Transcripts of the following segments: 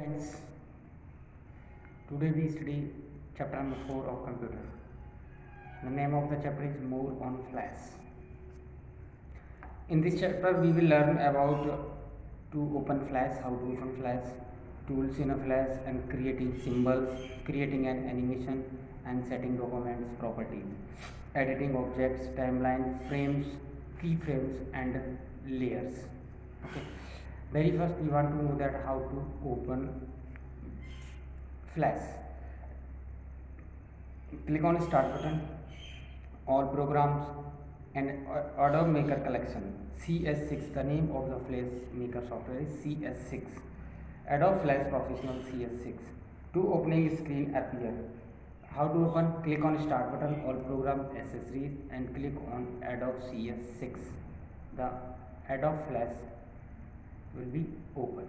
Friends, today we study chapter number 4 of computer. The name of the chapter is More on Flash. In this chapter we will learn about to open Flash, how to open Flash, tools in a Flash, and creating symbols, creating an animation, and setting documents properties, editing objects, timeline, frames, keyframes, and layers. Okay. Very first we want to know that how to open Flash. Click on start button, all programs, and Adobe Maker collection. CS6, the name of the Flash Maker software is CS6. Adobe Flash Professional CS6. Two opening screen appear. How to open? Click on start button, all program accessories, and click on Adobe CS6. The Adobe Flash will be open.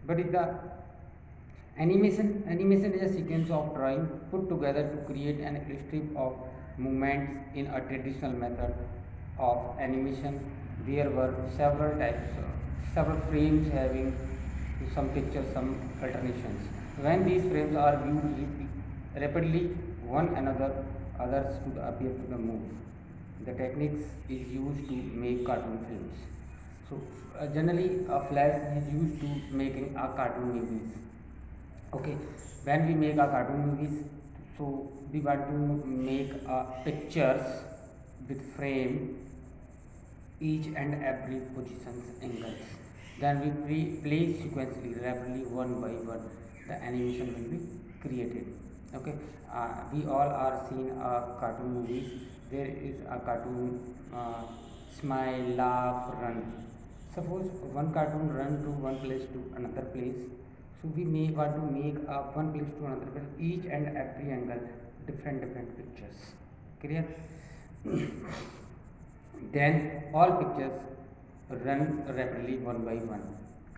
But if the animation is a sequence of drawing put together to create an strip of movements in a traditional method of animation. There were several types, several frames having some pictures, some alternations. When these frames are viewed rapidly, one another, others to appear to the move. The techniques is used to make cartoon films. So generally, a flash is used to making a cartoon movies. Okay, when we make a cartoon movies, so we want to make pictures with frame each and every positions angles. Then we play sequentially rapidly one by one. The animation will be created. Okay, we all are seen cartoon movies. There is a cartoon smile, laugh, run. Suppose one cartoon run to one place to another place, so we may want to make one place to another place, each and every angle, different pictures. Clear? Then all pictures run rapidly one by one.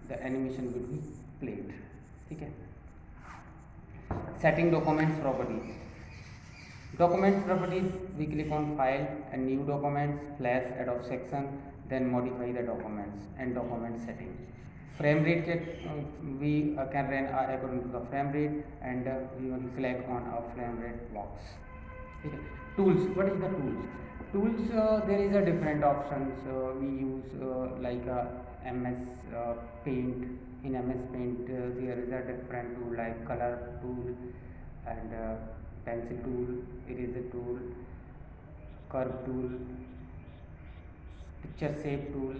The animation will be played. Okay. Setting documents properties. Document properties, we click on file and new documents, flash Adobe section, then modify the documents and document setting. Frame rate check, we can run according to the frame rate, and we will select on our frame rate box. Okay. Tools, what is the tools? Tools, there is a different options. We use like MS Paint. In MS Paint there is a different tool like color tool and pencil tool, eraser tool, curve tool, picture shape tools.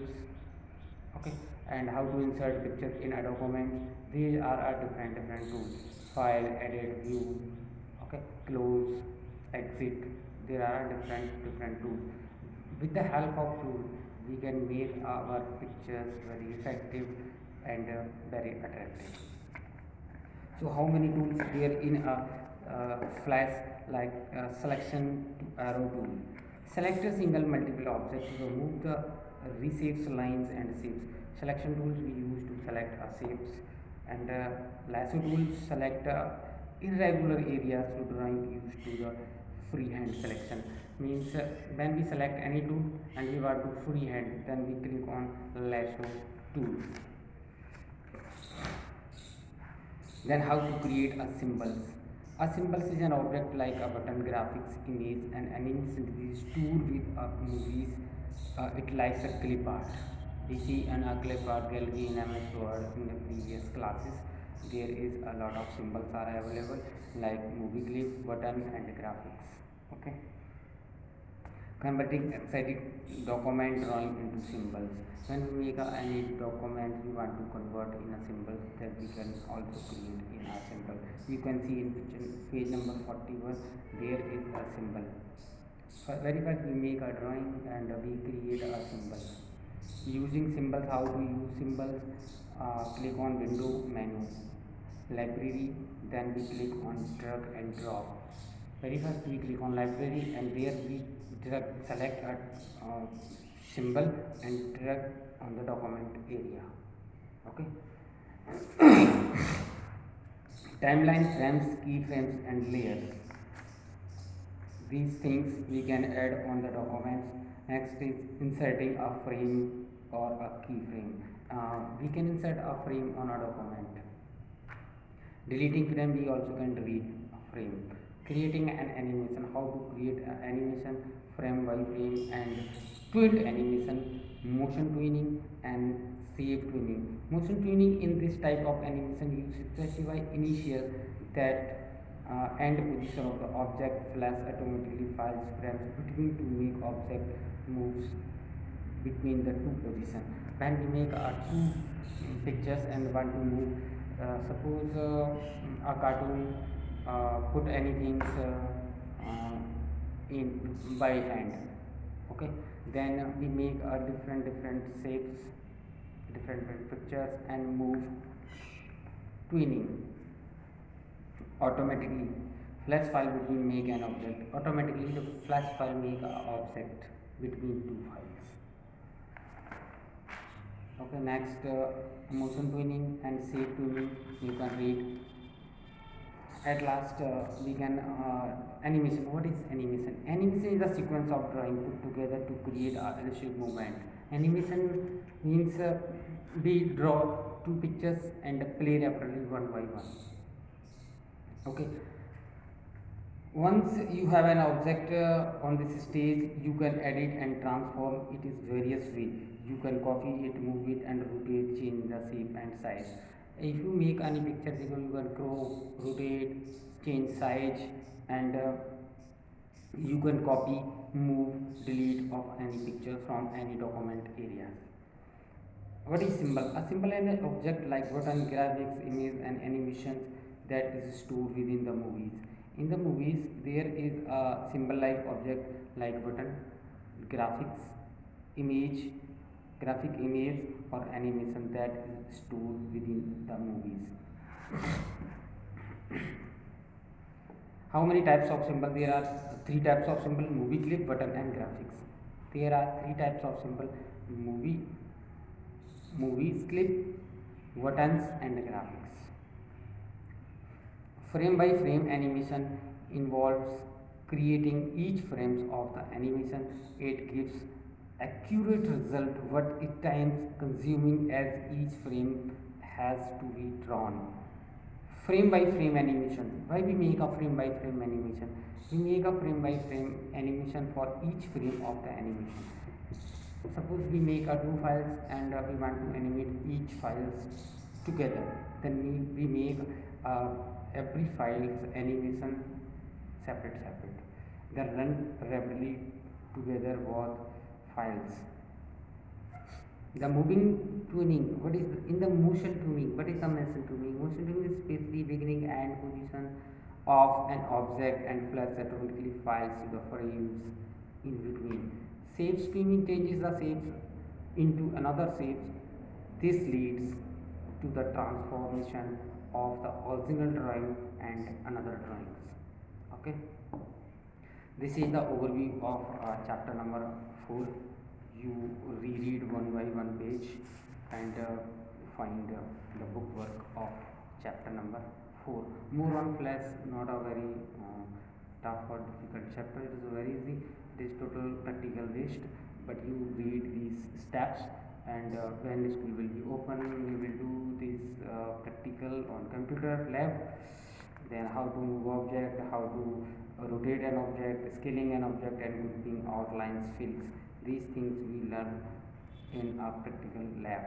Okay, and how to insert pictures in a document. These are different tools. File, edit, view, okay, close, exit. There are different tools. With the help of tool, we can make our pictures very effective and very attractive. So how many tools there in a flash, like selection to arrow tool. Select a single multiple object to remove the reshapes, lines and shapes. Selection tools we use to select shapes, and lasso tools select irregular areas to drawing used to the freehand selection. Means when we select any tool and we want to freehand, then we click on lasso tool. Then how to create a symbol. A symbol is an object like a button, graphics, image, and animation is stored with movies. It likes a clip art. We see an clip art gallery in MS Word in the previous classes. There is a lot of symbols are available like movie clip, button, and graphics. Okay. Converting excited document drawing into symbols. When we make any document we want to convert in a symbol, that we can also create in a symbol. You can see in page number 41, there is a symbol. Very first we make a drawing and we create a symbol. Using symbols, how to use symbols? Click on window menu, library, then we click on drag and drop. Very first we click on library, and there we select a symbol and drag on the document area. Okay. Timeline, frames, keyframes, and layers. These things we can add on the documents. Next is inserting a frame or a keyframe. We can insert a frame on a document. Deleting frame, we also can delete a frame. Creating an animation, how to create an animation frame by frame, and tweet animation, motion tweening and shape tweening. Motion tweening, in this type of animation you specify initial that end position of the object, flash automatically files frames between to make object moves between the two positions. When we make two pictures and want to move, suppose a cartoon, put anything in by hand, okay, then we make different shapes, different pictures and move tweening automatically. Flash file between make an object, automatically the flash file make a object between two files. Okay, next, motion tweening and shape tweening you can read. At last, we can animation. What is animation? Animation is a sequence of drawing put together to create a illustrative movement. Animation means we draw two pictures and play rapidly one by one. Okay, once you have an object on this stage, you can edit and transform it is various way. You can copy it, move it and rotate, change the shape and size. If you make any picture, you can crop, rotate, change size, and you can copy, move, delete of any picture from any document area. What is symbol? A symbol is an object like button, graphics, image and animations that is stored within the movies. In the movies, there is a symbol like object like button, graphics, image, graphic image or animation that is stored within the movies. How many types of symbol? There are three types of symbol: movie clip, button and graphics. There are three types of symbol: movies clip, buttons and graphics. Frame by frame animation involves creating each frames of the animation. It gives accurate result what it times consuming as each frame has to be drawn. Frame by frame animation. Why we make a frame by frame animation? We make a frame by frame animation for each frame of the animation. Suppose we make a two files and we want to animate each files together, then we make every file's animation separate. Then run rapidly together both files. The moving tuning. What is in the motion tuning? What is the motion tuning? Motion tuning is basically beginning and position of an object and flash automatically files to the frames in between. Shape tuning changes the shapes into another shapes. This leads to the transformation of the original drawing and another drawings. Okay, this is the overview of chapter number 4. You reread one by one page and find the book work of chapter number 4. More on flash, not a very tough or difficult chapter. It is very easy. It is total practical based, but you read these steps, and when school will be open, we will do this practical on computer lab. Then how to move object, how to rotate an object, scaling an object and moving outlines, fills. These things we learn in a practical lab.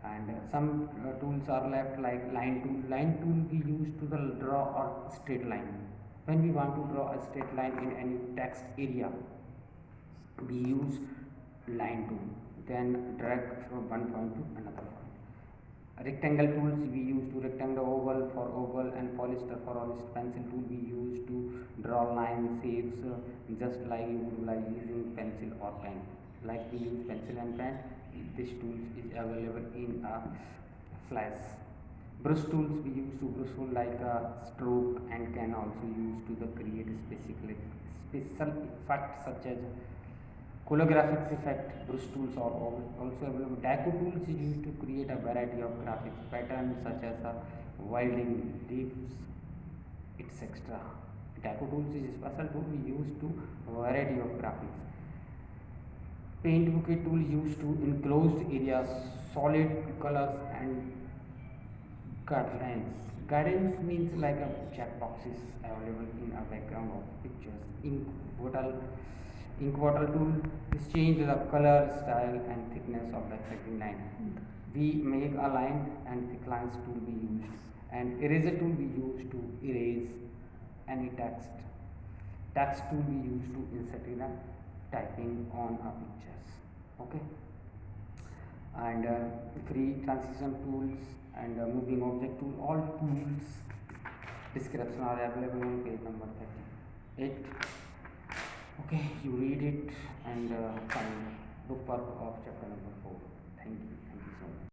And some tools are left like line tool. Line tool we use to the draw a straight line. When we want to draw a straight line in any text area, we use line tool. Then drag from one point to another point. Rectangle tools we use to rectangle, oval for oval and polyester for polyester. Pencil tool we use to draw line shapes, just like you would like using pencil or pen. Like we use pencil and pen, this tool is available in a flash. Brush tools we use to brush like a stroke and can also use to the create special effects such as holographics effect. Brush tools are also available. Deco tools is used to create a variety of graphics patterns such as wilding, leaves, etc. Deco tools is a special tool we use to variety of graphics. Paint bouquet tool used to enclosed areas, solid colors and Guidelines means like a checkboxes available in a background of pictures. Ink bottle tool is change the color, style and thickness of the shading line. We make a line and thick lines tool be used, and eraser tool be used to erase any text. Text tool be used to insert in a typing on a pictures. Okay, and free transition tools and moving object tool, all tools description are available on page number 38. Okay, you read it and find book work of chapter number 4. Thank you so much.